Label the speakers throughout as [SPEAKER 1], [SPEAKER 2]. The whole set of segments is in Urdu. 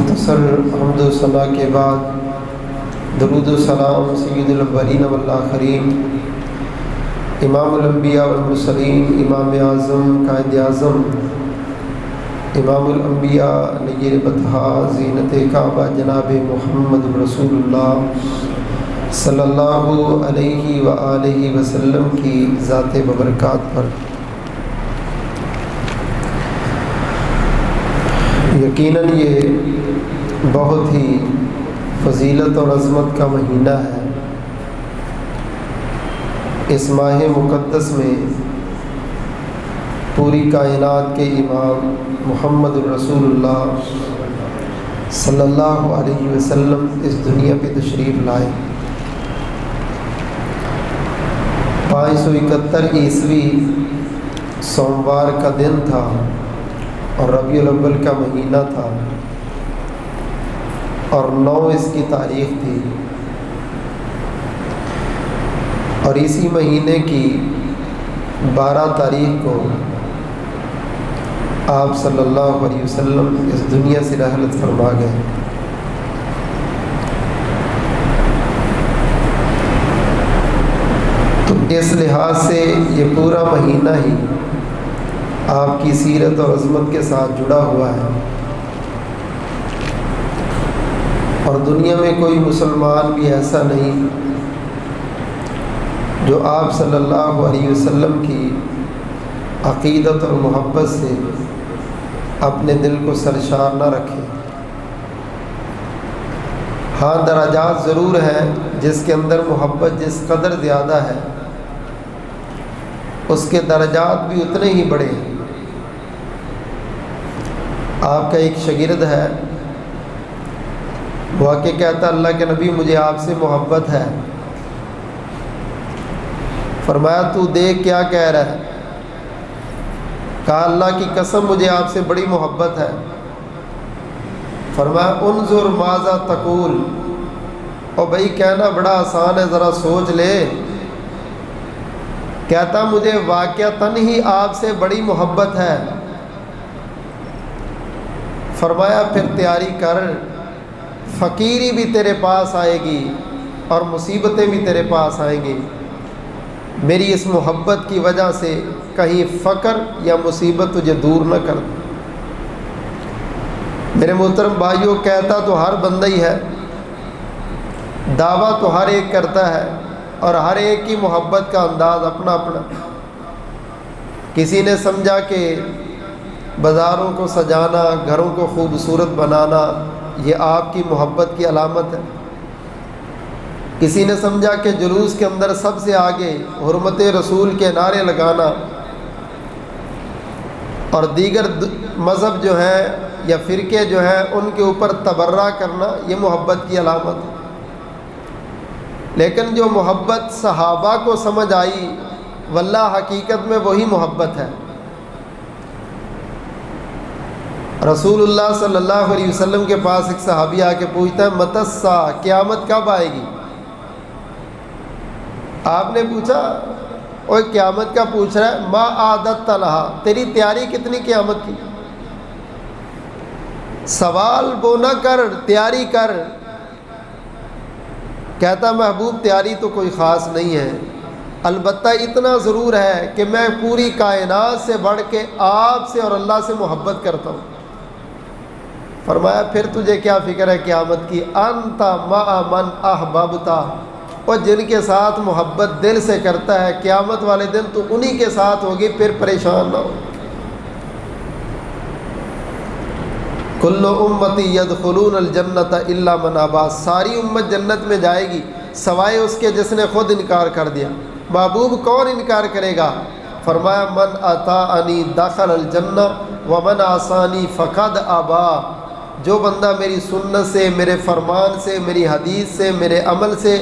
[SPEAKER 1] مختصر حمد و ثنا کے بعد درود و سلام سید الاولین والآخرین امام الانبیاء والمرسلین امام اعظم قائد اعظم امام الانبیاء نیر بطحا زینت کعبہ جناب محمد رسول اللہ صلی اللہ علیہ وآلہ وسلم کی ذات ببرکات پر یقیناً یہ بہت ہی فضیلت اور عظمت کا مہینہ ہے۔ اس ماہ مقدس میں پوری کائنات کے امام محمد رسول اللہ صلی اللہ علیہ وسلم اس دنیا پہ تشریف لائے۔ 571 عیسوی سوموار کا دن تھا اور ربیع الاول کا مہینہ تھا اور 9 اس کی تاریخ تھی، اور اسی مہینے کی 12 تاریخ کو آپ صلی اللہ علیہ وسلم اس دنیا سے رحلت فرما گئے۔ تو اس لحاظ سے یہ پورا مہینہ ہی آپ کی سیرت اور عظمت کے ساتھ جڑا ہوا ہے، اور دنیا میں کوئی مسلمان بھی ایسا نہیں جو آپ صلی اللہ علیہ وسلم کی عقیدت اور محبت سے اپنے دل کو سرشار نہ رکھے۔ ہاں، درجات ضرور ہیں، جس کے اندر محبت جس قدر زیادہ ہے اس کے درجات بھی اتنے ہی بڑے ہیں۔ آپ کا ایک شاگرد ہے، وہ آ کے کہتا اللہ کے نبی مجھے آپ سے محبت ہے۔ فرمایا تو دیکھ کیا کہہ رہا ہے؟ کہا اللہ کی قسم مجھے آپ سے بڑی محبت ہے۔ فرمایا انظر ماذا تقول، اور بھائی کہنا بڑا آسان ہے، ذرا سوچ لے۔ کہتا مجھے واقعتاً ہی آپ سے بڑی محبت ہے۔ فرمایا پھر تیاری کر، فقیری بھی تیرے پاس آئے گی اور مصیبتیں بھی تیرے پاس آئیں گی۔ میری اس محبت کی وجہ سے کہیں فقر یا مصیبت تجھے دور نہ کر۔ میرے محترم بھائیوں، کہتا تو ہر بندہ ہی ہے، دعویٰ تو ہر ایک کرتا ہے، اور ہر ایک کی محبت کا انداز اپنا اپنا۔ کسی نے سمجھا کہ بازاروں کو سجانا، گھروں کو خوبصورت بنانا یہ آپ کی محبت کی علامت ہے۔ کسی نے سمجھا کہ جلوس کے اندر سب سے آگے حرمت رسول کے نعرے لگانا اور دیگر مذہب جو ہیں یا فرقے جو ہیں ان کے اوپر تبرہ کرنا یہ محبت کی علامت ہے۔ لیکن جو محبت صحابہ کو سمجھ آئی واللہ حقیقت میں وہی محبت ہے۔ رسول اللہ صلی اللہ علیہ وسلم کے پاس ایک صحابی آ کے پوچھتا ہے متی الساعہ، قیامت کب آئے گی؟ آپ نے پوچھا اوے قیامت کا پوچھ رہا ہے، ما عادت لہا، تیری تیاری کتنی قیامت کی؟ سوال وہ نہ کر، تیاری کر۔ کہتا محبوب تیاری تو کوئی خاص نہیں ہے، البتہ اتنا ضرور ہے کہ میں پوری کائنات سے بڑھ کے آپ سے اور اللہ سے محبت کرتا ہوں۔ فرمایا پھر تجھے کیا فکر ہے قیامت کی؟ انت مع من احببتا، اور جن کے ساتھ محبت دل سے کرتا ہے قیامت والے دن تو انہی کے ساتھ ہوگی، پھر پریشان نہ ہو۔ کل امتی یدخلون الجنت الا من ابا، ساری امت جنت میں جائے گی سوائے اس کے جس نے خود انکار کر دیا۔ محبوب کون انکار کرے گا؟ فرمایا من اطاعنی دخل الجنہ ومن عصانی فقد ابا، جو بندہ میری سنت سے، میرے فرمان سے، میری حدیث سے، میرے عمل سے،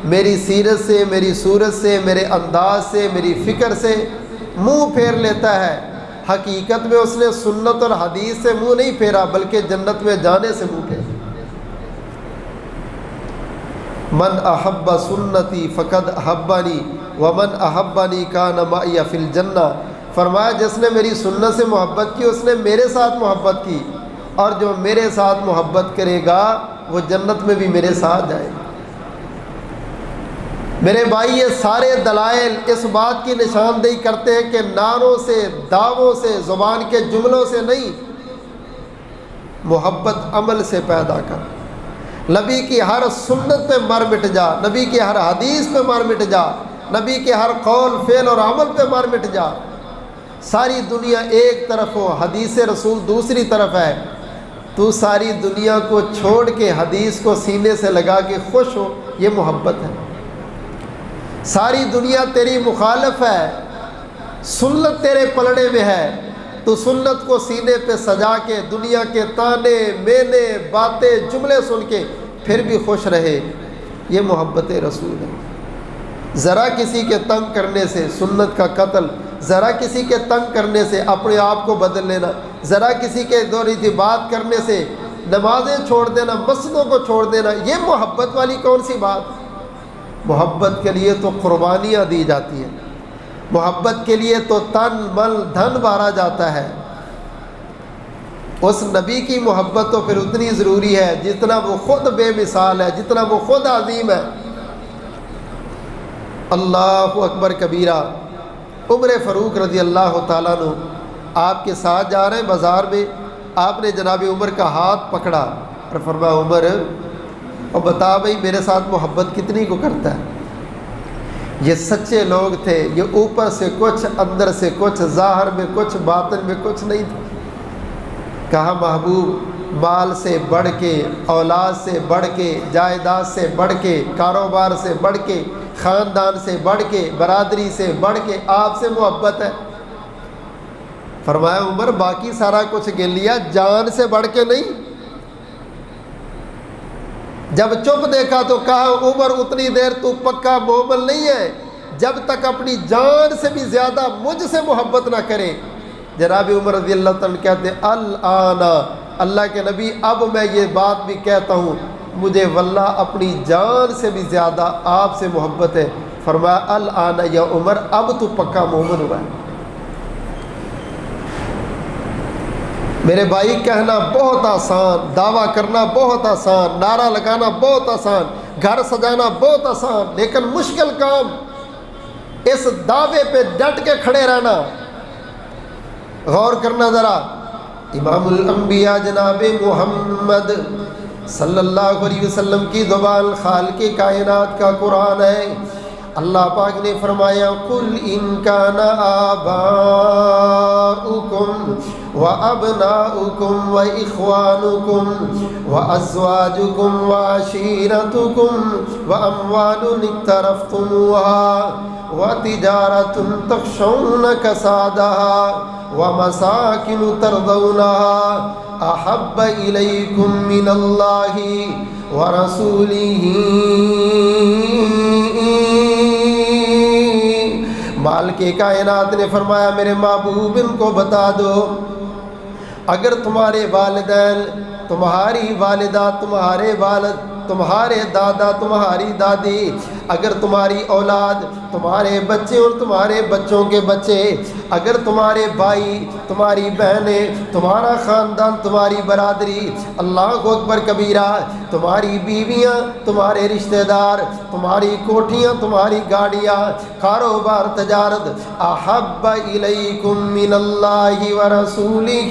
[SPEAKER 1] میری سیرت سے، میری صورت سے، میرے انداز سے، میری فکر سے منہ پھیر لیتا ہے، حقیقت میں اس نے سنت اور حدیث سے منہ نہیں پھیرا بلکہ جنت میں جانے سے منہ پھیرا۔ من احب سنتی فقد احبنی ومن احبنی کان معی فی الجنہ، فرمایا جس نے میری سنت سے محبت کی اس نے میرے ساتھ محبت کی، اور جو میرے ساتھ محبت کرے گا وہ جنت میں بھی میرے ساتھ جائے گا۔ میرے بھائی یہ سارے دلائل اس بات کی نشاندہی کرتے ہیں کہ نعروں سے، دعووں سے، زبان کے جملوں سے نہیں، محبت عمل سے پیدا کر۔ نبی کی ہر سنت پہ مر مٹ جا، نبی کی ہر حدیث پہ مر مٹ جا، نبی کے ہر قول فعل اور عمل پہ مر مٹ جا۔ ساری دنیا ایک طرف ہو، حدیث رسول دوسری طرف ہے، تو ساری دنیا کو چھوڑ کے حدیث کو سینے سے لگا کے خوش ہو، یہ محبت ہے۔ ساری دنیا تیری مخالف ہے، سنت تیرے پلڑے میں ہے، تو سنت کو سینے پہ سجا کے دنیا کے تانے مینے باتیں جملے سن کے پھر بھی خوش رہے، یہ محبت رسول ہے۔ ذرا کسی کے تنگ کرنے سے سنت کا قتل، ذرا کسی کے تنگ کرنے سے اپنے آپ کو بدل لینا، ذرا کسی کے دوری تھی بات کرنے سے نمازیں چھوڑ دینا، مسجدوں کو چھوڑ دینا، یہ محبت والی کون سی بات؟ محبت کے لیے تو قربانیاں دی جاتی ہیں، محبت کے لیے تو تن مل دھن مارا جاتا ہے۔ اس نبی کی محبت تو پھر اتنی ضروری ہے جتنا وہ خود بے مثال ہے، جتنا وہ خود عظیم ہے۔ اللہ اکبر کبیرہ۔ عمر فاروق رضی اللہ تعالیٰ عنہ آپ کے ساتھ جا رہے ہیں بازار میں، آپ نے جناب عمر کا ہاتھ پکڑا اور فرمایا عمر اور بتا بھائی میرے ساتھ محبت کتنی کو کرتا ہے؟ یہ سچے لوگ تھے، یہ اوپر سے کچھ اندر سے کچھ، ظاہر میں کچھ باطن میں کچھ نہیں تھا۔ کہا محبوب مال سے بڑھ کے، اولاد سے بڑھ کے، جائیداد سے بڑھ کے، کاروبار سے بڑھ کے، خاندان سے بڑھ کے، برادری سے بڑھ کے آپ سے محبت ہے۔ فرمایا عمر باقی سارا کچھ گن لیا، جان سے بڑھ کے نہیں۔ جب چپ دیکھا تو کہا عمر اتنی دیر تو پکا مومن نہیں ہے جب تک اپنی جان سے بھی زیادہ مجھ سے محبت نہ کرے۔ جناب عمر رضی اللہ تعالیٰ کہتے ہیں الآن، اللہ کے نبی اب میں یہ بات بھی کہتا ہوں، مجھے واللہ اپنی جان سے بھی زیادہ آپ سے محبت ہے۔ فرمایا الآن یا عمر، اب تو پکا مومن ہوا ہے۔ میرے بھائی کہنا بہت آسان، دعویٰ کرنا بہت آسان، نعرہ لگانا بہت آسان، گھر سجانا بہت آسان، لیکن مشکل کام اس دعوے پہ ڈٹ کے کھڑے رہنا۔ غور کرنا ذرا، امام الانبیاء جناب محمد صلی اللہ علیہ وسلم کی زبان خالق کائنات کا قرآن ہے۔ اللہ پاک نے فرمایا قل ان کان آباؤکم وابناؤکم واخوانکم وازواجکم وعشیرتکم واموال اقترفتموها وتجارۃ تخشون کسادها ومساکن ترضونها احب الیکم من اللہ ورسولہ۔ مالک کائنات نے فرمایا میرے محبوب ان کو بتا دو، اگر تمہارے والدین، تمہاری والدہ، تمہارے والد، تمہارے دادا، تمہاری دادی، اگر تمہاری اولاد، تمہارے بچے اور تمہارے بچوں کے بچے، اگر تمہارے بھائی، تمہاری بہنیں، تمہارا خاندان، تمہاری برادری، اللہ اکبر کبیرہ، تمہاری بیویاں، تمہارے رشتہ دار، تمہاری کوٹھیاں، تمہاری گاڑیاں، کاروبار، تجارت، احب الیکم من اللہ ورسولہ۔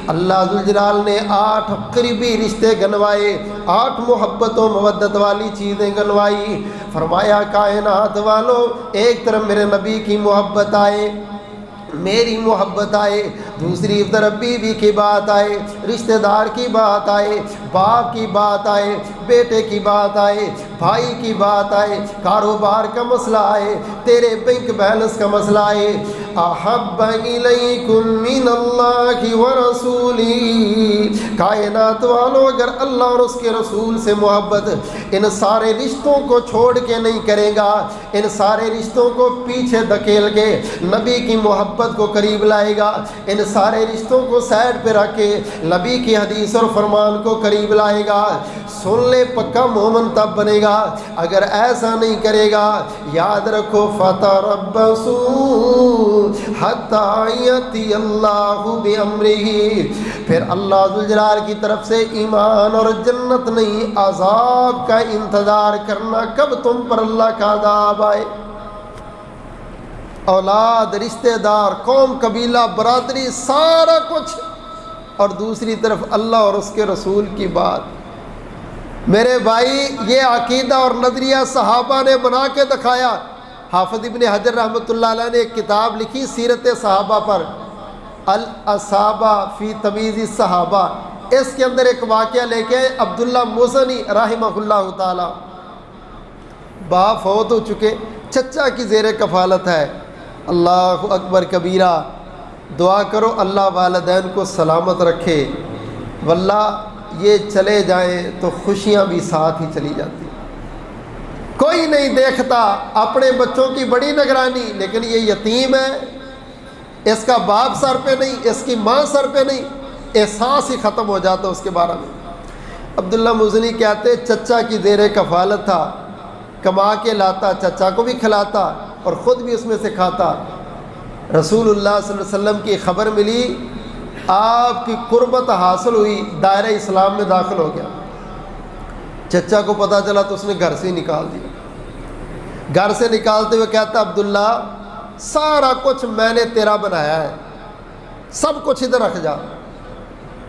[SPEAKER 1] اللہ ذوالجلال نے 8 قریبی رشتے گنوائے، 8 محبت و مودت والی چیزیں گنوائی۔ فرمایا کائنات والوں، ایک طرف میرے نبی کی محبت آئے، میری محبت آئے، دوسری طرف بیوی کی بات آئے، رشتہ دار کی بات آئے، باپ کی بات آئے، بیٹے کی بات آئے، بھائی کی بات آئے، کاروبار کا مسئلہ آئے، تیرے بینک بیلنس کا مسئلہ آئے۔ احب الیکم من اللہ ورسولہ۔ کائنات والوں، اگر اللہ اور اس کے رسول سے محبت ان سارے رشتوں کو چھوڑ کے نہیں کرے گا، ان سارے رشتوں کو پیچھے دھکیل کے نبی کی محبت کو قریب لائے گا، ان سارے رشتوں کو سائڈ پہ رکھ کے نبی کی حدیث اور فرمان کو قریب لائے گا، سن لے پکا مومن تب بنے گا، اگر ایسا نہیں کرے گا یاد رکھو فَتَرَبَّصُوا حَتَّى يَأْتِيَ اللَّهُ بِأَمْرِهِ، پھر اللہ ذوالجلال کی طرف سے ایمان اور جنت نہیں عذاب کا انتظار کرنا، کب تم پر اللہ کا عذاب آئے۔ اولاد، رشتہ دار، قوم، قبیلہ، برادری، سارا کچھ، اور دوسری طرف اللہ اور اس کے رسول کی بات۔ میرے بھائی یہ عقیدہ اور نظریہ صحابہ نے بنا کے دکھایا۔ حافظ ابن حجر رحمۃ اللہ علیہ نے ایک کتاب لکھی سیرت صحابہ پر، الاصابہ فی تمیز الصحابہ، اس کے اندر ایک واقعہ لے کے عبداللہ مزنی رحمہ اللہ تعالی، باپ فوت ہو چکے، چچا کی زیر کفالت ہے، اللہ اکبر کبیرہ، دعا کرو اللہ والدین کو سلامت رکھے، واللہ یہ چلے جائیں تو خوشیاں بھی ساتھ ہی چلی جاتی۔ کوئی نہیں دیکھتا اپنے بچوں کی بڑی نگرانی، لیکن یہ یتیم ہے، اس کا باپ سر پہ نہیں، اس کی ماں سر پہ نہیں، احساس ہی ختم ہو جاتا اس کے بارے میں۔ عبداللہ مزنی کہتے چچا کی زیر کفالت تھا، کما کے لاتا، چچا کو بھی کھلاتا اور خود بھی اس میں سے کھاتا۔ رسول اللہ صلی اللہ علیہ وسلم کی خبر ملی، آپ کی قربت حاصل ہوئی، دائرہ اسلام میں داخل ہو گیا۔ چچا کو پتہ چلا تو اس نے گھر سے نکال دیا۔ گھر سے نکالتے ہوئے کہتا عبداللہ سارا کچھ میں نے تیرا بنایا ہے، سب کچھ ادھر رکھ جا۔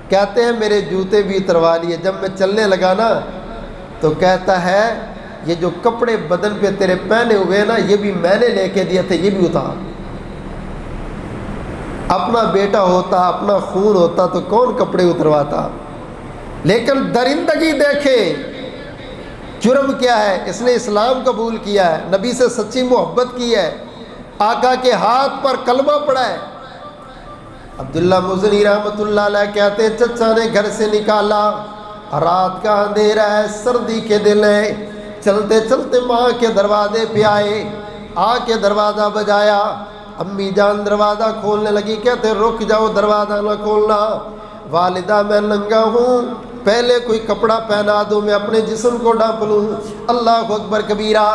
[SPEAKER 1] کہتے ہیں میرے جوتے بھی اتروا لیے، جب میں چلنے لگا نا تو کہتا ہے یہ جو کپڑے بدن پہ تیرے پہنے ہوئے نا یہ بھی میں نے لے کے دیے تھے، یہ بھی اتار۔ اپنا بیٹا ہوتا، اپنا خون ہوتا تو کون کپڑے اترواتا؟ لیکن درندگی دیکھے، جرم کیا ہے، اس نے اسلام قبول کیا ہے، نبی سے سچی محبت کی ہے، آقا کے ہاتھ پر کلمہ پڑھا ہے۔ عبداللہ مزنی رحمۃ اللہ علیہ کہتے ہیں چچا نے گھر سے نکالا، رات کا اندھیرا ہے، سردی کے دن ہے، چلتے چلتے ماں کے دروازے پہ آئے، آ کے دروازہ بجایا، امی جان دروازہ کھولنے لگی، کہتے رک جاؤ دروازہ نہ کھولنا، والدہ میں ننگا ہوں، پہلے کوئی کپڑا پہنا دو میں اپنے جسم کو ڈھانپ لوں۔ اللہ اکبر کبیرہ۔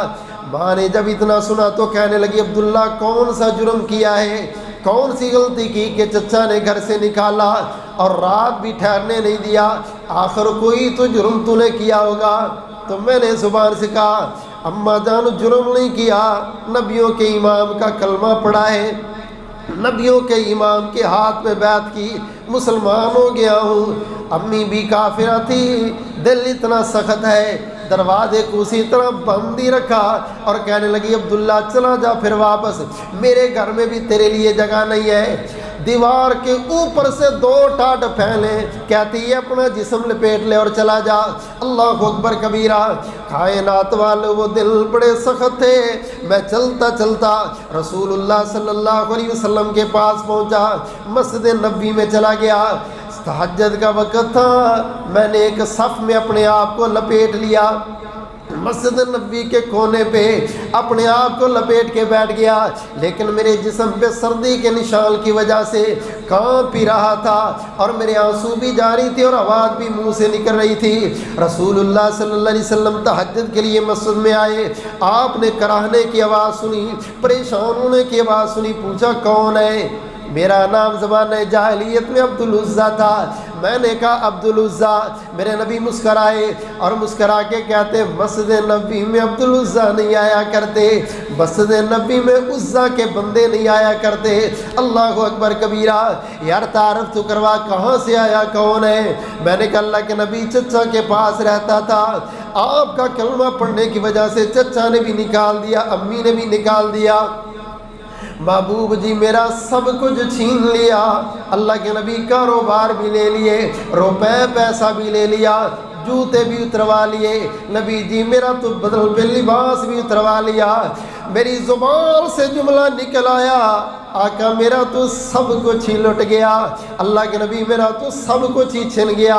[SPEAKER 1] ماں نے جب اتنا سنا تو کہنے لگی عبداللہ کون سا جرم کیا ہے، کون سی غلطی کی کہ چچا نے گھر سے نکالا اور رات بھی ٹھہرنے نہیں دیا، آخر کوئی تو جرم تو نے کیا ہوگا۔ تو میں نے زبان سے کہا اماں جان جرم نہیں کیا، نبیوں کے امام کا کلمہ پڑھا ہے، نبیوں کے امام کے ہاتھ میں بیعت کی، مسلمان ہو گیا ہوں۔ امی بھی کافرہ تھی، دل اتنا سخت ہے، دروازے کو اسی طرح بند ہی رکھا اور کہنے لگی عبداللہ چلا جا پھر واپس، میرے گھر میں بھی تیرے لیے جگہ نہیں ہے۔ دیوار کے اوپر سے 2 ٹاٹ پھیلے، کہتی ہے اپنا جسم لپیٹ لے اور چلا جا۔ اللہ اکبر کبیرہ۔ کائنات والے وہ دل بڑے سخت تھے۔ میں چلتا چلتا رسول اللہ صلی اللہ علیہ وسلم کے پاس پہنچا، مسجد نبوی میں چلا گیا، تہجد کا وقت تھا، میں نے ایک صف میں اپنے آپ کو لپیٹ لیا، مسجد نبوی کے کونے پہ اپنے آپ کو لپیٹ کے بیٹھ گیا، لیکن میرے جسم پہ سردی کے نشان کی وجہ سے کانپ ہی رہا تھا اور میرے آنسو بھی جاری تھے اور آواز بھی منہ سے نکل رہی تھی۔ رسول اللہ صلی اللہ علیہ وسلم تہجد کے لیے مسجد میں آئے، آپ نے کراہنے کی آواز سنی، پریشان ہونے کی آواز سنی، پوچھا کون ہے؟ میرا نام زمانہ جاہلیت میں عبدالعزیٰ تھا۔ میں نے کہا عبدالعزیٰ۔ میرے نبی مسکرائے اور مسکرا کے کہتے مسجد نبی میں عبدالعزیٰ نہیں آیا کرتے، مسجد نبی میں عزیٰ کے بندے نہیں آیا کرتے۔ اللہ اکبر کبیرہ۔ یار تعارف تو کروا، کہاں سے آیا، کون ہے؟ میں نے کہا اللہ کے نبی چچا کے پاس رہتا تھا، آپ کا کلمہ پڑھنے کی وجہ سے چچا نے بھی نکال دیا، امی نے بھی نکال دیا، محبوب جی میرا سب کچھ چھین لیا۔ اللہ کے نبی کاروبار بھی لے لیے، روپے پیسہ بھی لے لیا، جوتے بھی اتروا لیے، نبی جی میرا تو بدل پہ لباس بھی اتروا لیا۔ میری زبان سے جملہ نکل آیا آقا میرا تو سب کچھ ہی لٹ گیا، اللہ کے نبی میرا تو سب کچھ ہی چھن گیا۔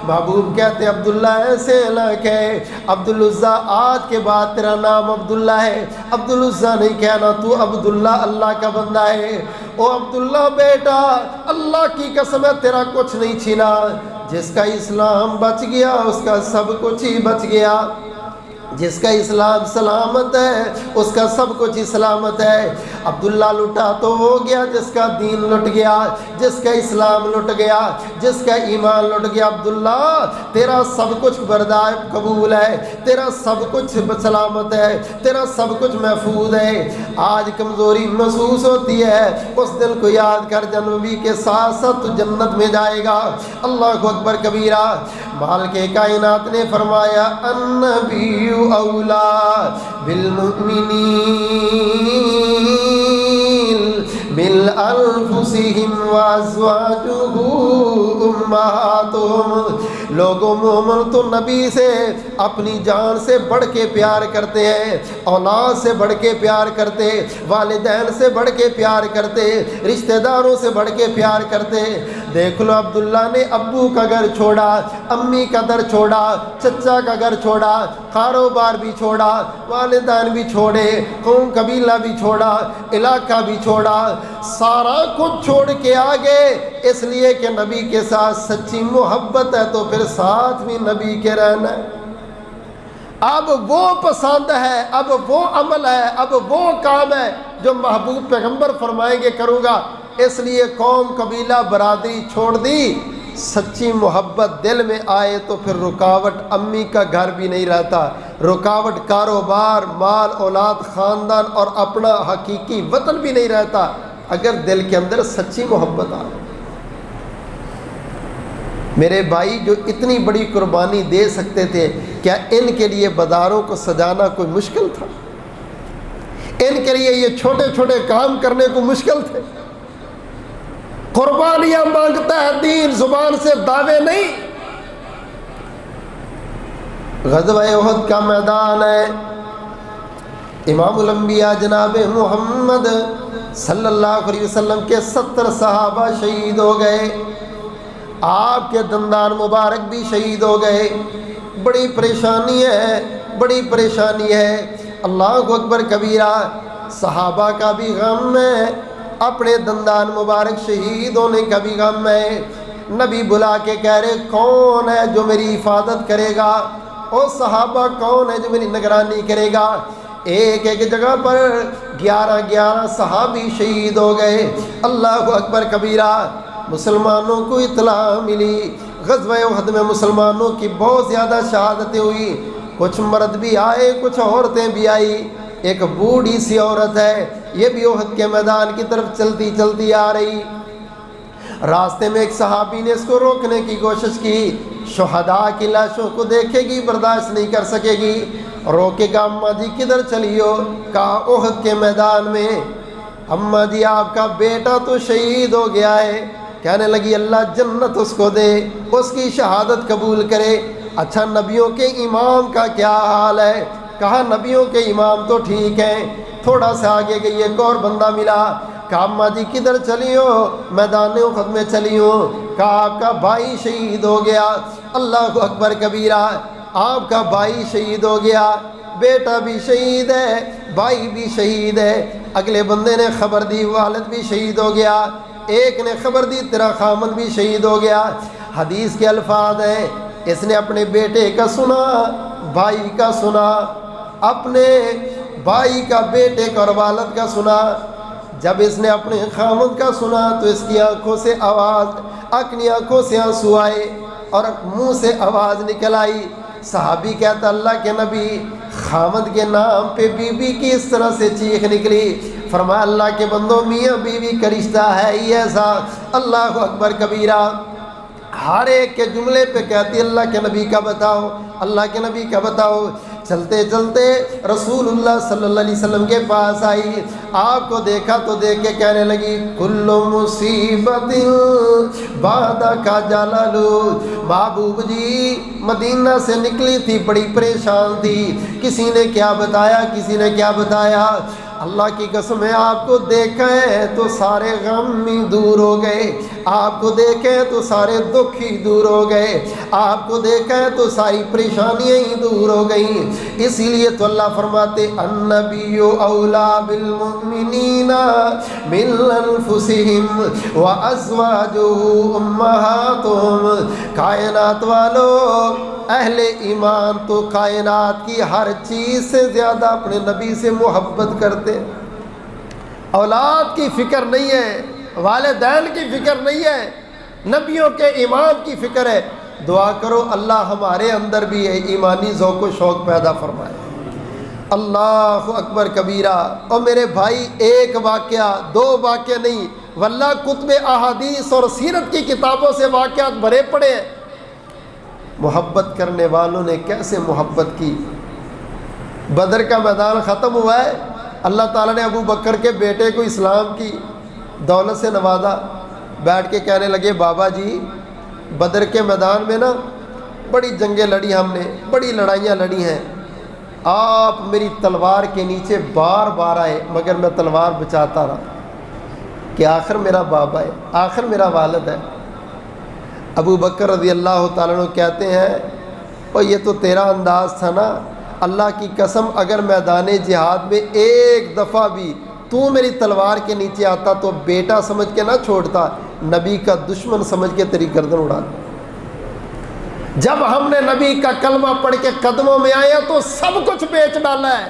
[SPEAKER 1] محبوب کہتے عبداللہ ایسے نہ کہے، عبدالعزیٰ آج کے بعد تیرا نام عبداللہ ہے، عبدالعزیٰ نہیں کہنا، تو عبداللہ اللہ کا بندہ ہے۔ او عبداللہ بیٹا، اللہ کی قسم ہے تیرا کچھ نہیں چھینا، جس کا اسلام بچ گیا اس کا سب کچھ ہی بچ گیا، جس کا اسلام سلامت ہے اس کا سب کچھ ہی سلامت ہے۔ عبداللہ لٹا تو ہو گیا جس کا دین لٹ گیا، جس کا اسلام لٹ گیا، جس کا ایمان لٹ گیا۔ عبداللہ تیرا سب کچھ برداشت قبول ہے، تیرا سب کچھ سلامت ہے، تیرا سب کچھ محفوظ ہے۔ آج کمزوری محسوس ہوتی ہے، اس دل کو یاد کر، جنبی کے ساتھ ساتھ تو جنت میں جائے گا۔ اللہ اکبر کبیرہ۔ مالک کائنات نے فرمایا النبی اولا بالمؤمنین من انفسہم وازواجہ امہاتہم۔ لوگوں مومن تو نبی سے اپنی جان سے بڑھ کے پیار کرتے ہیں، اولاد سے بڑھ کے پیار کرتے، والدین سے بڑھ کے پیار کرتے، رشتہ داروں سے بڑھ کے پیار کرتے۔ دیکھ لو عبداللہ نے ابو کا گھر چھوڑا، امی کا در چھوڑا، چچا کا گھر چھوڑا، کاروبار بھی چھوڑا، والدین بھی چھوڑے، قوم قبیلہ بھی چھوڑا، علاقہ بھی چھوڑا، سارا کچھ چھوڑ کے آگے، اس لیے کہ نبی کے ساتھ سچی محبت ہے تو پھر ساتھ بھی نبی کے رہنا ہے۔ اب وہ پسند ہے، اب وہ عمل ہے، اب وہ کام ہے جو محبوب پیغمبر فرمائیں گے کروں گا۔ اس لیے قوم قبیلہ برادری چھوڑ دی، سچی محبت دل میں آئے تو پھر رکاوٹ امی کا گھر بھی نہیں رہتا، رکاوٹ کاروبار، مال، اولاد، خاندان اور اپنا حقیقی وطن بھی نہیں رہتا اگر دل کے اندر سچی محبت آئے۔ میرے بھائی جو اتنی بڑی قربانی دے سکتے تھے، کیا ان کے لیے بازاروں کو سجانا کوئی مشکل تھا؟ ان کے لیے یہ چھوٹے چھوٹے کام کرنے کو مشکل تھے؟ قربانیاں مانگتا ہے دین، زبان سے دعوے نہیں۔ غزوہ احد کا میدان ہے، امام الانبیاء جناب محمد صلی اللہ علیہ وسلم کے 70 صحابہ شہید ہو گئے، آپ کے دندان مبارک بھی شہید ہو گئے۔ بڑی پریشانی ہے، بڑی پریشانی ہے۔ اللہ اکبر کبیرہ۔ صحابہ کا بھی غم ہے، اپنے دندان مبارک شہید ہونے کا بھی غم ہے۔ نبی بلا کے کہہ رہے کون ہے جو میری حفاظت کرے گا؟ او صحابہ کون ہے جو میری نگرانی کرے گا؟ ایک ایک جگہ پر 11 صحابی شہید ہو گئے۔ اللہ اکبر کبیرہ۔ مسلمانوں کو اطلاع ملی، غزوہ احد میں مسلمانوں کی بہت زیادہ شہادتیں ہوئی، کچھ مرد بھی آئے، کچھ عورتیں بھی آئی۔ ایک بوڑھی سی عورت ہے، یہ بھی احد کے میدان کی طرف چلتی چلتی آ رہی۔ راستے میں ایک صحابی نے اس کو روکنے کی کوشش کی، شہداء کی لاشوں کو دیکھے گی، برداشت نہیں کر سکے گی، روکے گا۔ اماں جی کدھر چلی ہو؟ کہا احد کے میدان میں۔ اماں جی آپ کا بیٹا تو شہید ہو گیا ہے۔ کہنے لگی اللہ جنت اس کو دے، اس کی شہادت قبول کرے۔ اچھا نبیوں کے امام کا کیا حال ہے؟ کہا نبیوں کے امام تو ٹھیک ہیں۔ تھوڑا سا آگے گئی، ایک اور بندہ ملا، کہا اماں جی کدھر چلی ہو؟ میدان احد میں چلی ہوں۔ کہا آپ کا بھائی شہید ہو گیا۔ اللہ اکبر کبیرہ۔ آپ کا بھائی شہید ہو گیا، بیٹا بھی شہید ہے، بھائی بھی شہید ہے۔ اگلے بندے نے خبر دی والد بھی شہید ہو گیا، ایک نے خبر دی تیرا خامد بھی شہید ہو گیا۔ حدیث کے الفاظ ہیں، اس نے اپنے بیٹے کا سنا، بھائی کا سنا، اپنے بھائی کا، بیٹے کا اور والد کا سنا۔ جب اس نے اپنے خامد کا سنا تو اس کی آنکھوں سے آواز، اپنی آنکھوں سے آنسو آئے اور منہ سے آواز نکل آئی۔ صحابی کہتا اللہ کے نبی، خامد کے نام پہ بیوی کی اس طرح سے چیخ نکلی۔ فرمایا اللہ کے بندوں، میاں بیوی کا رشتہ ہے ہی ایسا۔ اللہ اکبر کبیرہ۔ ہر ایک کے جملے پہ کہتی اللہ کے نبی کا بتاؤ، اللہ کے نبی کا بتاؤ۔ چلتے چلتے رسول اللہ صلی اللہ علیہ وسلم کے پاس آئی، آپ کو دیکھا تو دیکھ کے کہنے لگی کل مصیبت بعدک جلل۔ محبوب جی مدینہ سے نکلی تھی، بڑی پریشان تھی، کسی نے کیا بتایا، کسی نے کیا بتایا۔ اللہ کی قسم ہے آپ کو دیکھا ہے تو سارے غم ہی دور ہو گئے، آپ کو دیکھا ہے تو سارے دکھ ہی دور ہو گئے، آپ کو دیکھا ہے تو ساری پریشانیاں ہی دور ہو گئیں۔ اسی لیے تو اللہ فرماتے النبی اولا بالمؤمنین من انفسہم وازواجہ امہاتہم، کائنات والو اہل ایمان تو کائنات کی ہر چیز سے زیادہ اپنے نبی سے محبت کرتے ہیں۔ اولاد کی فکر نہیں ہے، والدین کی فکر نہیں ہے، نبیوں کے ایمان کی فکر ہے۔ دعا کرو اللہ ہمارے اندر بھی ایمانی ذوق و شوق پیدا فرمائے۔ اللہ اکبر کبیرہ۔ اور میرے بھائی ایک واقعہ دو واقعہ نہیں، واللہ کتب احادیث اور سیرت کی کتابوں سے واقعات بھرے پڑے ہیں۔ محبت کرنے والوں نے کیسے محبت کی۔ بدر کا میدان ختم ہوا ہے، اللہ تعالیٰ نے ابو بکر کے بیٹے کو اسلام کی دولت سے نوازا۔ بیٹھ کے کہنے لگے بابا جی بدر کے میدان میں نا بڑی جنگیں لڑی ہم نے، بڑی لڑائیاں لڑی ہیں، آپ میری تلوار کے نیچے بار بار آئے مگر میں تلوار بچاتا رہا کہ آخر میرا بابا ہے، آخر میرا والد ہے۔ ابو بکر رضی اللہ تعالیٰ عنہ کہتے ہیں اور یہ تو تیرا انداز تھا نا، اللہ کی قسم اگر میدان جہاد میں ایک دفعہ بھی تو میری تلوار کے نیچے آتا تو بیٹا سمجھ کے نہ چھوڑتا، نبی کا دشمن سمجھ کے تیری گردن اڑاتا۔ جب ہم نے نبی کا کلمہ پڑھ کے قدموں میں آیا تو سب کچھ بیچ ڈالا ہے۔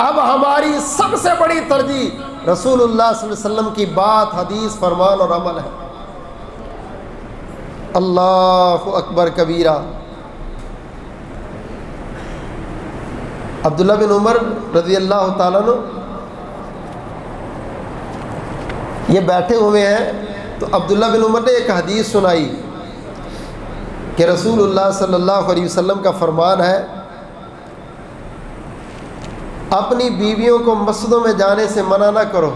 [SPEAKER 1] اب ہماری سب سے بڑی ترجیح رسول اللہ صلی اللہ علیہ وسلم کی بات، حدیث، فرمان اور عمل ہے۔ اللہ اکبر کبیرہ۔ عبداللہ بن عمر رضی اللہ تعالیٰ عنہ یہ بیٹھے ہوئے ہیں تو عبداللہ بن عمر نے ایک حدیث سنائی کہ رسول اللہ صلی اللہ علیہ وسلم کا فرمان ہے اپنی بیویوں کو مسجدوں میں جانے سے منع نہ کرو،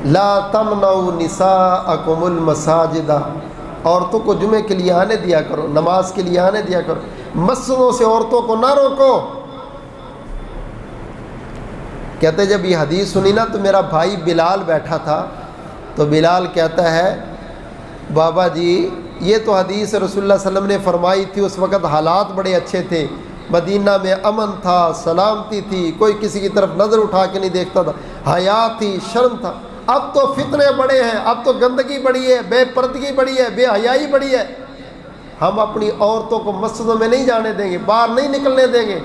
[SPEAKER 1] لا تمنعوا نساءکم المساجد، عورتوں کو جمعے کے لیے آنے دیا کرو، نماز کے لیے آنے دیا کرو، مسجدوں سے عورتوں کو نہ روکو۔ کہتے جب یہ حدیث سنی نا تو میرا بھائی بلال بیٹھا تھا تو بلال کہتا ہے بابا جی یہ تو حدیث رسول اللہ صلی اللہ علیہ وسلم نے فرمائی تھی، اس وقت حالات بڑے اچھے تھے، مدینہ میں امن تھا، سلامتی تھی، کوئی کسی کی طرف نظر اٹھا کے نہیں دیکھتا تھا، حیا تھی، شرم تھا۔ اب تو فتنے بڑے ہیں، اب تو گندگی بڑی ہے، بے پردگی بڑی ہے، بے حیائی بڑی ہے، ہم اپنی عورتوں کو مسجدوں میں نہیں جانے دیں گے، باہر نہیں نکلنے دیں گے۔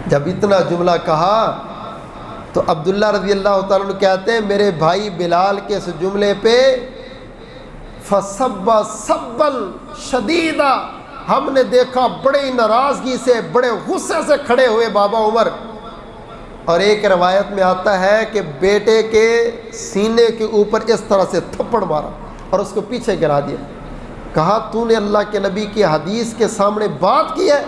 [SPEAKER 1] جب اتنا جملہ کہا تو عبداللہ رضی اللہ تعالیٰ عنہ کہتے ہیں میرے بھائی بلال کے اس جملے پہ فَصَبَّ صَبًّا شَدِيدًا، ہم نے دیکھا بڑی ناراضگی سے، بڑے غصے سے کھڑے ہوئے بابا عمر، اور ایک روایت میں آتا ہے کہ بیٹے کے سینے کے اوپر اس طرح سے تھپڑ مارا اور اس کو پیچھے گرا دیا، کہا تو نے اللہ کے نبی کی حدیث کے سامنے بات کی ہے۔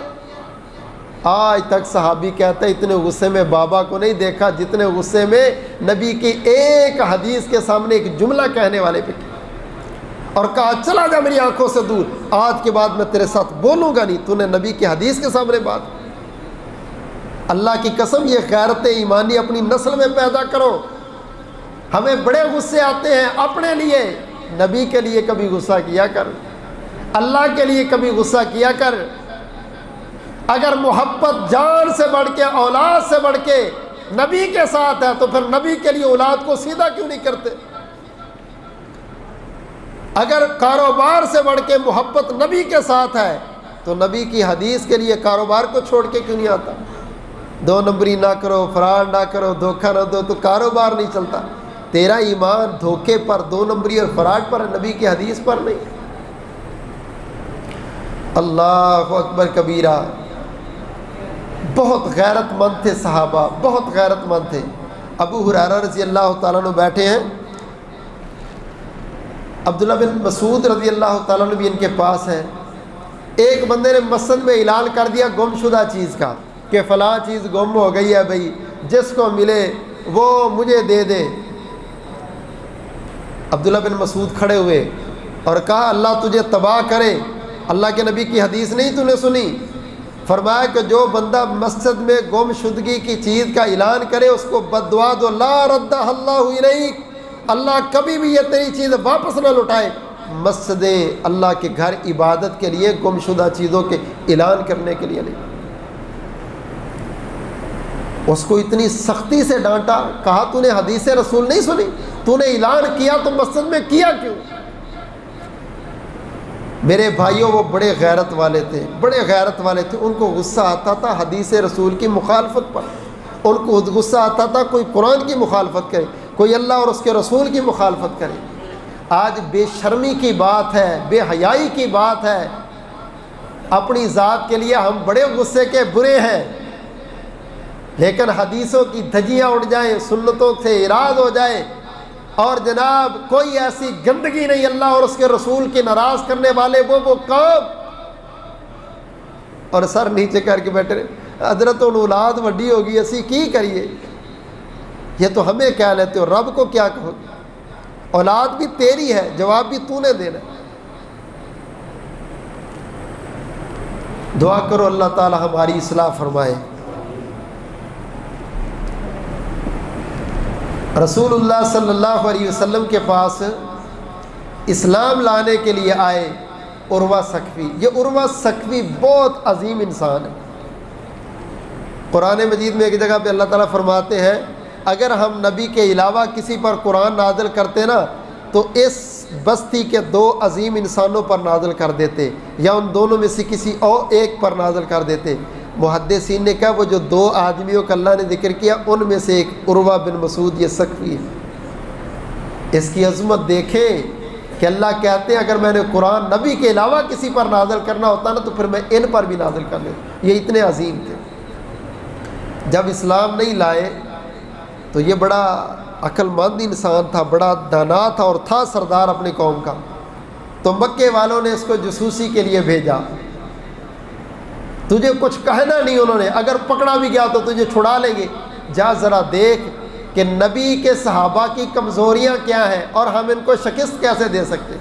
[SPEAKER 1] آج تک صحابی کہتا ہے اتنے غصے میں بابا کو نہیں دیکھا جتنے غصے میں نبی کی ایک حدیث کے سامنے ایک جملہ کہنے والے پہ کیا، اور کہا چلا جا میری آنکھوں سے دور، آج کے بعد میں تیرے ساتھ بولوں گا نہیں، تو نے نبی کی حدیث کے سامنے بات۔ اللہ کی قسم یہ غیرت ایمانی اپنی نسل میں پیدا کرو۔ ہمیں بڑے غصے آتے ہیں اپنے لیے، نبی کے لیے کبھی غصہ کیا کر، اللہ کے لیے کبھی غصہ کیا کر۔ اگر محبت جان سے بڑھ کے، اولاد سے بڑھ کے نبی کے ساتھ ہے تو پھر نبی کے لیے اولاد کو سیدھا کیوں نہیں کرتے؟ اگر کاروبار سے بڑھ کے محبت نبی کے ساتھ ہے تو نبی کی حدیث کے لیے کاروبار کو چھوڑ کے کیوں نہیں آتا؟ دو نمبری نہ کرو، فراڈ نہ کرو، دھوکہ نہ دو تو کاروبار نہیں چلتا۔ تیرا ایمان دھوکے پر، دو نمبری اور فراڈ پر، نبی کی حدیث پر نہیں۔ اللہ اکبر کبیرہ۔ بہت غیرت مند تھے صحابہ، بہت غیرت مند تھے۔ ابو ہریرہ رضی اللہ تعالیٰ عنہ بیٹھے ہیں، عبداللہ بن مسعود رضی اللہ تعالیٰ عنہ بھی ان کے پاس ہیں۔ ایک بندے نے مسجد میں اعلان کر دیا گم شدہ چیز کا کہ فلاں چیز گم ہو گئی ہے بھائی، جس کو ملے وہ مجھے دے دے۔ عبداللہ بن مسعود کھڑے ہوئے اور کہا اللہ تجھے تباہ کرے، اللہ کے نبی کی حدیث نہیں تو نے سنی؟ فرمایا کہ جو بندہ مسجد میں گم شدگی کی چیز کا اعلان کرے اس کو بد دعا دو، لا ردہ اللہ الیک، اللہ کبھی بھی یہ تیری چیز واپس نہ لوٹائے۔ مسجدیں اللہ کے گھر عبادت کے لیے، گم شدہ چیزوں کے اعلان کرنے کے لیے نہیں۔ اس کو اتنی سختی سے ڈانٹا، کہا تو نے حدیث رسول نہیں سنی؟ تو نے اعلان کیا تو مسجد میں کیا کیوں؟ میرے بھائیوں وہ بڑے غیرت والے تھے، بڑے غیرت والے تھے، ان کو غصہ آتا تھا حدیث رسول کی مخالفت پر، ان کو غصہ آتا تھا کوئی قرآن کی مخالفت کرے، کوئی اللہ اور اس کے رسول کی مخالفت کرے۔ آج بے شرمی کی بات ہے، بے حیائی کی بات ہے، اپنی ذات کے لیے ہم بڑے غصے کے برے ہیں، لیکن حدیثوں کی دھجیاں اڑ جائیں، سنتوں سے اعراض ہو جائے، اور جناب کوئی ایسی گندگی نہیں اللہ اور اس کے رسول کی ناراض کرنے والے وہ کام، اور سر نیچے کر کے بیٹھے رہے، حضرت اولاد وڈی ہوگی اسی کی کریے، یہ تو ہمیں کہہ لیتے ہو، رب کو کیا کہو گے؟ اولاد بھی تیری ہے، جواب بھی تو نے دینا۔ دعا کرو اللہ تعالی ہماری اصلاح فرمائے۔ رسول اللہ صلی اللہ علیہ وسلم کے پاس اسلام لانے کے لیے آئے عروہ ثقفی۔ یہ عروہ ثقفی بہت عظیم انسان ہے۔ قرآن مجید میں ایک جگہ پہ اللہ تعالیٰ فرماتے ہیں اگر ہم نبی کے علاوہ کسی پر قرآن نازل کرتے نا تو اس بستی کے 2 عظیم انسانوں پر نازل کر دیتے، یا ان دونوں میں سے کسی اور ایک پر نازل کر دیتے۔ محدثین نے کہا وہ جو 2 آدمیوں کا اللہ نے ذکر کیا ان میں سے ایک عروہ بن مسعود یہ ثقفی ہے۔ اس کی عظمت دیکھیں کہ اللہ کہتے ہیں اگر میں نے قرآن نبی کے علاوہ کسی پر نازل کرنا ہوتا نا تو پھر میں ان پر بھی نازل کر لوں۔ یہ اتنے عظیم تھے۔ جب اسلام نہیں لائے تو یہ بڑا عقل مند انسان تھا، بڑا دانا تھا اور تھا سردار اپنی قوم کا، تو مکے والوں نے اس کو جاسوسی کے لیے بھیجا۔ تجھے کچھ کہنا نہیں انہوں نے، اگر پکڑا بھی گیا تو تجھے چھڑا لیں گے، جا ذرا دیکھ کہ نبی کے صحابہ کی کمزوریاں کیا ہیں اور ہم ان کو شکست کیسے دے سکتے۔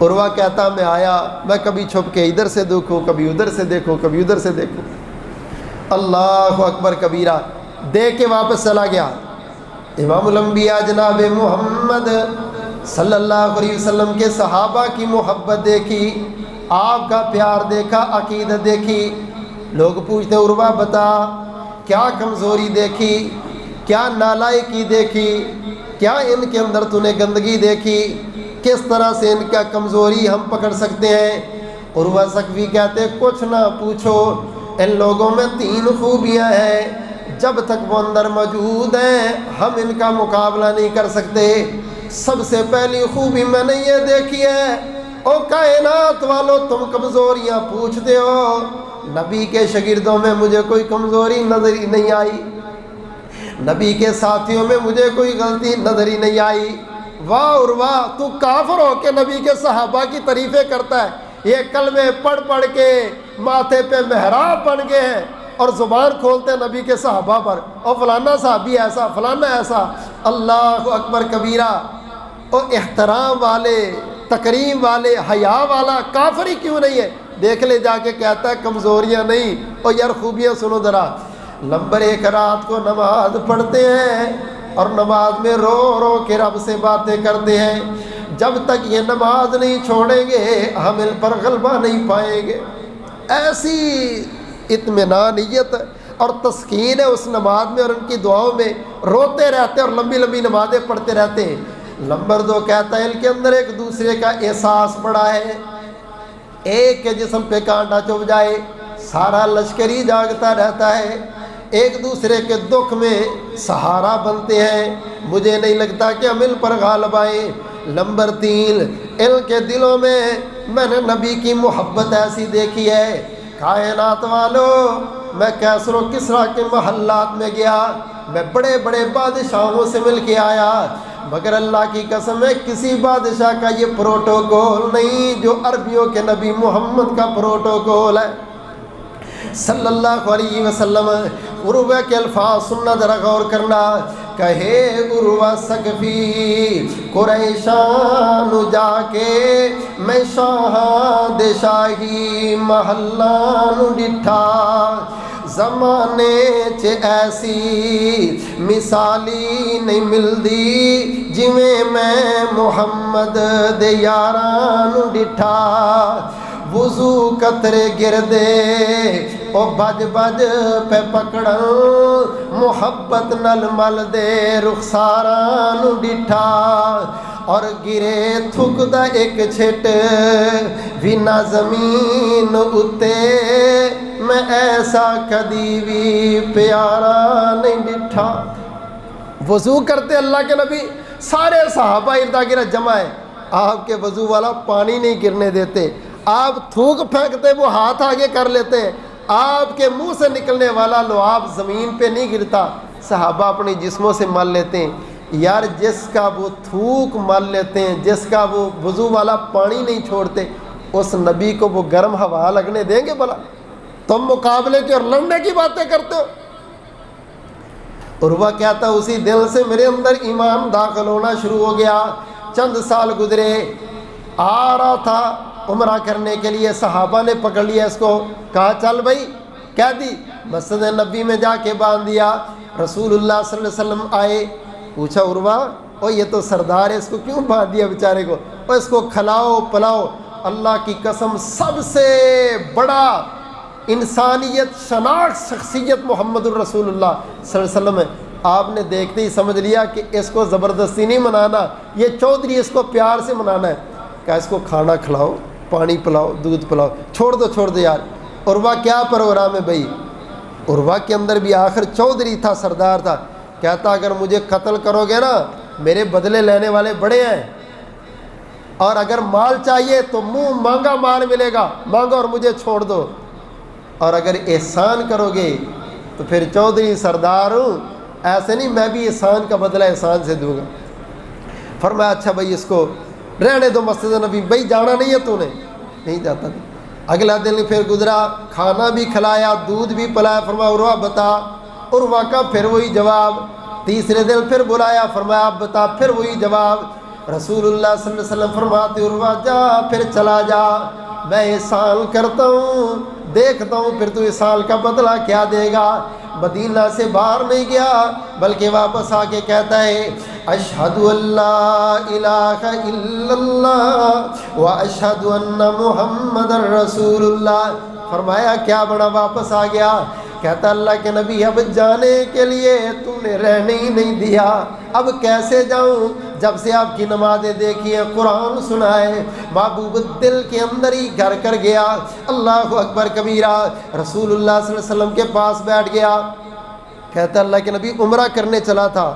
[SPEAKER 1] عروہ کہتا میں آیا، میں کبھی چھپ کے ادھر سے دیکھوں، کبھی ادھر سے دیکھوں، کبھی ادھر سے دیکھوں، اللہ اکبر کبیرہ، دیکھ کے واپس چلا گیا۔ امام الانبیاء جناب محمد صلی اللہ علیہ وسلم کے صحابہ کی محبت دیکھی، آپ کا پیار دیکھا، عقیدت دیکھی۔ لوگ پوچھتے عروہ بتا کیا کمزوری دیکھی، کیا نالائکی دیکھی، کیا ان کے اندر تو نے گندگی دیکھی، کس طرح سے ان کا کمزوری ہم پکڑ سکتے ہیں۔ عروہ ثقفی کہتے کچھ نہ پوچھو، ان لوگوں میں 3 خوبیاں ہیں، جب تک وہ اندر موجود ہیں ہم ان کا مقابلہ نہیں کر سکتے۔ سب سے پہلی خوبی میں نے یہ دیکھی ہے، او کائنات والوں تم کمزوریاں پوچھتے ہو، نبی کے شاگردوں میں مجھے کوئی کمزوری نظر ہی نہیں آئی، نبی کے ساتھیوں میں مجھے کوئی غلطی نظر ہی نہیں آئی۔ واہ عروہ تو کافر ہو کے نبی کے صحابہ کی تعریفیں کرتا ہے، یہ کلمے پڑھ پڑھ کے ماتھے پہ محراب بن گئے ہیں اور زبان کھولتے ہیں نبی کے صحابہ پر، اور فلانا صحابی ایسا، فلانا ایسا۔ اللہ اکبر کبیرہ۔ اور احترام والے، تکریم والے، حیا والا کافر ہی کیوں نہیں ہے؟ دیکھ لے جا کے کہتا ہے کمزوریاں نہیں، اور یار خوبیاں سنو ذرا۔ نمبر 1 رات کو نماز پڑھتے ہیں اور نماز میں رو رو کے رب سے باتیں کرتے ہیں، جب تک یہ نماز نہیں چھوڑیں گے ہم ان پر غلبہ نہیں پائیں گے۔ ایسی اطمینانیت اور تسکین ہے اس نماز میں، اور ان کی دعاؤں میں روتے رہتے ہیں اور لمبی لمبی نمازیں پڑھتے رہتے ہیں۔ نمبر 2 کہتا ہے ان کے اندر ایک دوسرے کا احساس بڑا ہے، ایک کے جسم پہ کانٹا چبھ جائے سارا لشکر ہی جاگتا رہتا ہے، ایک دوسرے کے دکھ میں سہارا بنتے ہیں، مجھے نہیں لگتا کہ ہم ان پر غالب آئیں۔ نمبر 3 ان کے دلوں میں نے نبی کی محبت ایسی دیکھی ہے، کائنات والوں میں کیسر و کسریٰ کے محلات میں گیا، میں بڑے بڑے بادشاہوں سے مل کے آیا، مگر اللہ کی قسم ہے کسی بادشاہ کا یہ پروٹوکول نہیں جو عربیوں کے نبی محمد کا پروٹوکول ہے صلی اللہ علیہ وسلم۔ عروہ کے الفاظ سننا ذرا غور کرنا، کہے عروہ سقفی قریشان جا کے میں شاہاں دے شاہی محلان ڈٹھا زمانے چ ایسی مثالی نہیں ملدی جویں میں محمد دے یاران ڈٹھا وضو قطرے گردے او بج بج پہ پکڑن محبت نل مل دے رخساران ڈٹھا اور گرے تھک دا ایک چھٹ بھی نہ زمین اتے میں ایسا کدی بھی پیارا نہیں ڈٹھا۔ وضو کرتے اللہ کے نبی، سارے صحابہ اردا گرد جمع ہے، آپ کے وضو والا پانی نہیں گرنے دیتے، آپ تھوک پھینکتے وہ ہاتھ آگے کر لیتے ہیں، آپ کے منہ سے نکلنے والا لعاب زمین پہ نہیں گرتا، صحابہ اپنی جسموں سے مل لیتے ہیں۔ یار جس کا وہ تھوک مل لیتے ہیں، جس کا وہ وضو والا پانی نہیں چھوڑتے، اس نبی کو وہ گرم ہوا لگنے دیں گے بھلا؟ تم مقابلے کی اور لڑنے کی باتیں کرتے ہو۔ عروہ کہتا اسی دل سے میرے اندر ایمان داخل ہونا شروع ہو گیا۔ چند سال گزرے، آ رہا تھا عمرہ کرنے کے لیے، صحابہ نے پکڑ لیا اس کو، کہا چل بھائی، کہہ دی مسجد نبی میں جا کے باندھ دیا۔ رسول اللہ صلی اللہ علیہ وسلم آئے، پوچھا عروہ او یہ تو سردار ہے، اس کو کیوں باندھ دیا بیچارے کو، اور اس کو کھلاؤ پلاؤ۔ اللہ کی قسم سب سے بڑا انسانیت شناخت شخصیت محمد الرسول اللہ صلی اللہ علیہ وسلم ہے۔ آپ نے دیکھتے ہی سمجھ لیا کہ اس کو زبردستی نہیں منانا، یہ چودھری اس کو پیار سے منانا ہے، کہ اس کو کھانا کھلاؤ، پانی پلاؤ، دودھ پلاؤ، چھوڑ دو یار۔ عروہ کیا پروگرام ہے بھائی؟ عروہ کے اندر بھی آخر چودھری تھا، سردار تھا، کہتا اگر مجھے قتل کرو گے نا، میرے بدلے لینے والے بڑے ہیں، اور اگر مال چاہیے تو منہ مانگا مال ملے گا، مانگو اور مجھے چھوڑ دو، اور اگر احسان کرو گے تو پھر چودھری سردار ہوں، ایسے نہیں میں بھی احسان کا بدلہ احسان سے دوں گا۔ فرمایا اچھا بھائی اس کو رہنے دو مسجد نبی، بھائی جانا نہیں ہے تو نے؟ نہیں جاتا تھا۔ اگلا دن پھر گزرا، کھانا بھی کھلایا، دودھ بھی پلایا، فرمایا عروہ بتا، عروہ کا پھر وہی جواب۔ تیسرے دن پھر بلایا، فرمایا آپ بتا، پھر وہی جواب۔ رسول اللہ صلی اللہ علیہ وسلم فرماتے عروہ جا، پھر چلا جا، میں احسان کرتا ہوں، دیکھتا ہوں پھر تو احسان کا بدلہ کیا دے گا۔ مدینہ سے باہر نہیں گیا بلکہ واپس آ کے کہتا ہے اشہد اللہ الہ الا اللہ و اشہد ان محمد رسول اللہ۔ فرمایا کیا بڑا واپس آ گیا، کہتا اللہ کے نبی اب جانے کے لیے تم نے رہنے ہی نہیں دیا، اب کیسے جاؤں؟ جب سے آپ کی نمازیں دیکھی ہیں، قرآن سنا ہے، محبوب دل کے اندر ہی گھر کر گیا۔ اللہ اکبر کبیرہ۔ رسول اللہ صلی اللہ علیہ وسلم کے پاس بیٹھ گیا، کہتا اللہ کے نبی عمرہ کرنے چلا تھا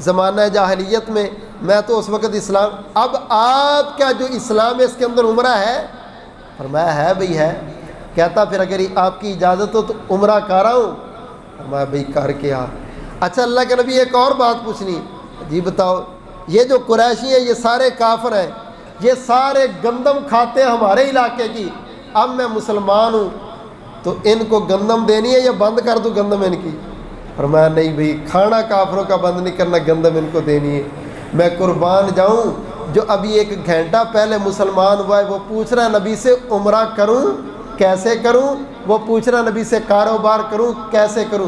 [SPEAKER 1] زمانہ جاہلیت میں تو اس وقت اسلام، اب آپ کا جو اسلام ہے اس کے اندر عمرہ ہے؟ فرمایا ہے بھئی ہے۔ کہتا پھر اگر آپ کی اجازت ہو تو عمرہ کر رہا ہوں۔ فرمایا بھئی کر کے آ۔ اچھا اللہ کے نبی ایک اور بات پوچھنی، جی بتاؤ، یہ جو قریشی ہیں یہ سارے کافر ہیں، یہ سارے گندم کھاتے ہیں ہمارے علاقے کی، اب میں مسلمان ہوں تو ان کو گندم دینی ہے یا بند کر دوں گندم ان کی؟ فرمایا نہیں بھئی، کھانا کافروں کا بند نہیں کرنا، گندم ان کو دینی ہے۔ میں قربان جاؤں، جو ابھی ایک گھنٹہ پہلے مسلمان ہوا ہے وہ پوچھ رہا ہے نبی سے عمرہ کروں کیسے کروں، وہ پوچھ رہا نبی سے کاروبار کروں کیسے کروں۔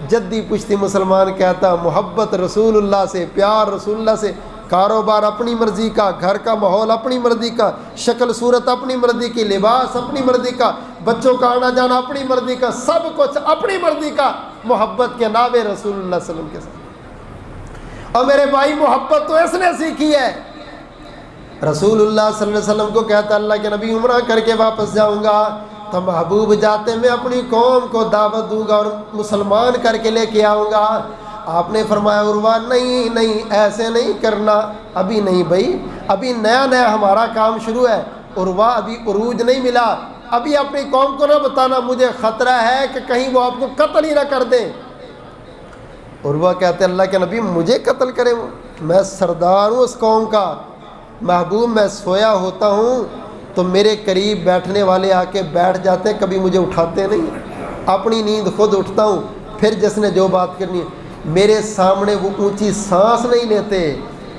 [SPEAKER 1] جدی پشتی مسلمان کہتا محبت رسول اللہ سے، پیار رسول اللہ سے، کاروبار اپنی مرضی کا، گھر کا ماحول اپنی مرضی کا، شکل صورت اپنی مرضی کی، لباس اپنی مرضی کا، بچوں کا آنا جانا اپنی مرضی کا، سب کچھ اپنی مرضی کا، محبت کے ناوے رسول اللہ صلی اللہ علیہ وسلم کے ساتھ۔ اور میرے بھائی محبت تو اس نے سیکھی ہے۔ رسول اللہ صلی اللہ علیہ وسلم کو کہتا اللہ کے نبی عمرہ کر کے واپس جاؤں گا تو محبوب جاتے میں اپنی قوم کو دعوت دوں گا اور مسلمان کر کے لے کے آؤں گا۔ آپ نے فرمایا عروہ نہیں نہیں ایسے نہیں کرنا، ابھی نہیں بھائی، ابھی نیا نیا ہمارا کام شروع ہے، عروہ ابھی عروج نہیں ملا، ابھی اپنی قوم کو نہ بتانا، مجھے خطرہ ہے کہ کہیں وہ آپ کو قتل ہی نہ کر دیں۔ عروہ کہتے اللہ کے نبی مجھے قتل کرے، وہ میں سردار ہوں اس قوم کا، محبوب میں سویا ہوتا ہوں تو میرے قریب بیٹھنے والے آ کے بیٹھ جاتے ہیں، کبھی مجھے اٹھاتے نہیں، اپنی نیند خود اٹھتا ہوں، پھر جس نے جو بات کرنی ہے۔ میرے سامنے وہ اونچی سانس نہیں لیتے،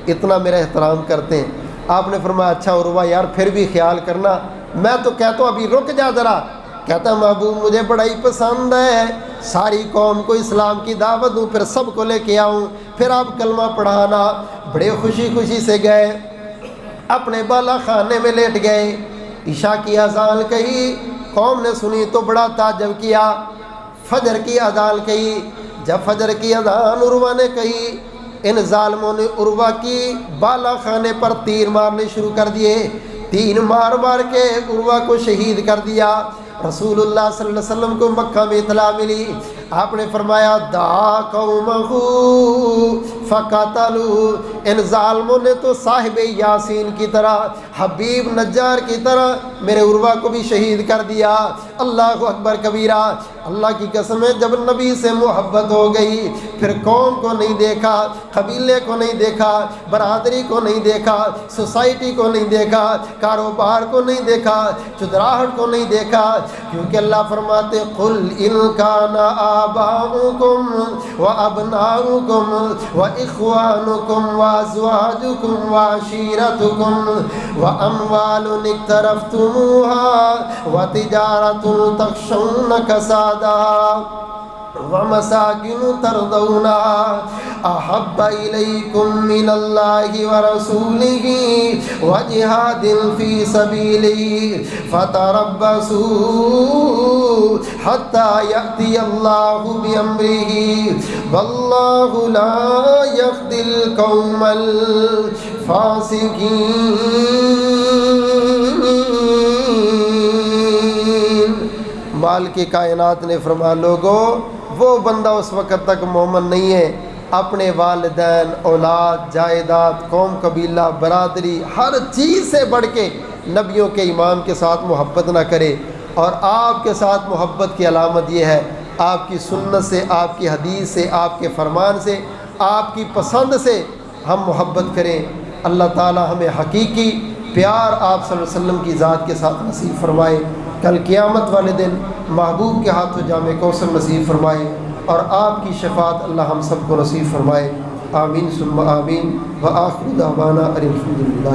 [SPEAKER 1] اتنا میرا احترام کرتے ہیں۔ آپ نے فرمایا اچھا عروہ یار پھر بھی خیال کرنا، میں تو کہتا ہوں ابھی رک جا ذرا۔ کہتا محبوب مجھے بڑا ہی پسند ہے، ساری قوم کو اسلام کی دعوت دوں، پھر سب کو لے کے آؤں، پھر آپ کلمہ پڑھانا۔ بڑے خوشی خوشی سے گئے، اپنے بالا خانے میں لیٹ گئے۔ عشاء کی اذان کہی، قوم نے سنی تو بڑا تعجب کیا۔ فجر کی اذان کہی، جب فجر کی اذان عروہ نے کہی، ان ظالموں نے عروہ کی بالا خانے پر تیر مارنے شروع کر دیے، تیر مار مار کے عروہ کو شہید کر دیا۔ رسول اللہ صلی اللہ علیہ وسلم کو مکہ میں اطلاع ملی، آپ نے فرمایا دعا قومہ فقتلوا، ان ظالموں نے تو صاحب یاسین کی طرح، حبیب نجار کی طرح میرے عروہ کو بھی شہید کر دیا۔ اللہ اکبر کبیرہ، اللہ کی قسم ہے جب نبی سے محبت ہو گئی پھر قوم کو نہیں دیکھا، قبیلے کو نہیں دیکھا، برادری کو نہیں دیکھا، سوسائٹی کو نہیں دیکھا، کاروبار کو نہیں دیکھا، چدراہٹ کو نہیں دیکھا، کیونکہ اللہ فرماتے قل ان کان آباؤکم وابناؤکم واخوانکم وازواجکم وعشیرتکم واموال اقترفتموها وتجارت تخشون کسادها ومساکن ترضونها احب الیکم من اللہ ورسولہ وجہاد فی سبیلہ فتربصوا حتی یأتی اللہ بامرہ واللہ لا یہدی القوم الفاسقین۔ مالک کائنات نے فرمایا لوگوں وہ بندہ اس وقت تک مومن نہیں ہے اپنے والدین، اولاد، جائیداد، قوم، قبیلہ، برادری، ہر چیز سے بڑھ کے نبیوں کے امام کے ساتھ محبت نہ کرے۔ اور آپ کے ساتھ محبت کی علامت یہ ہے آپ کی سنت سے، آپ کی حدیث سے، آپ کے فرمان سے، آپ کی پسند سے ہم محبت کریں۔ اللہ تعالی ہمیں حقیقی پیار آپ صلی اللہ علیہ وسلم کی ذات کے ساتھ نصیب فرمائے، کل قیامت والے دن محبوب کے ہاتھوں جام کوثر نصیب فرمائے، اور آپ کی شفاعت اللہ ہم سب کو نصیب فرمائے۔ آمین ثم آمین، وآخر دعوانا ان الحمد للہ۔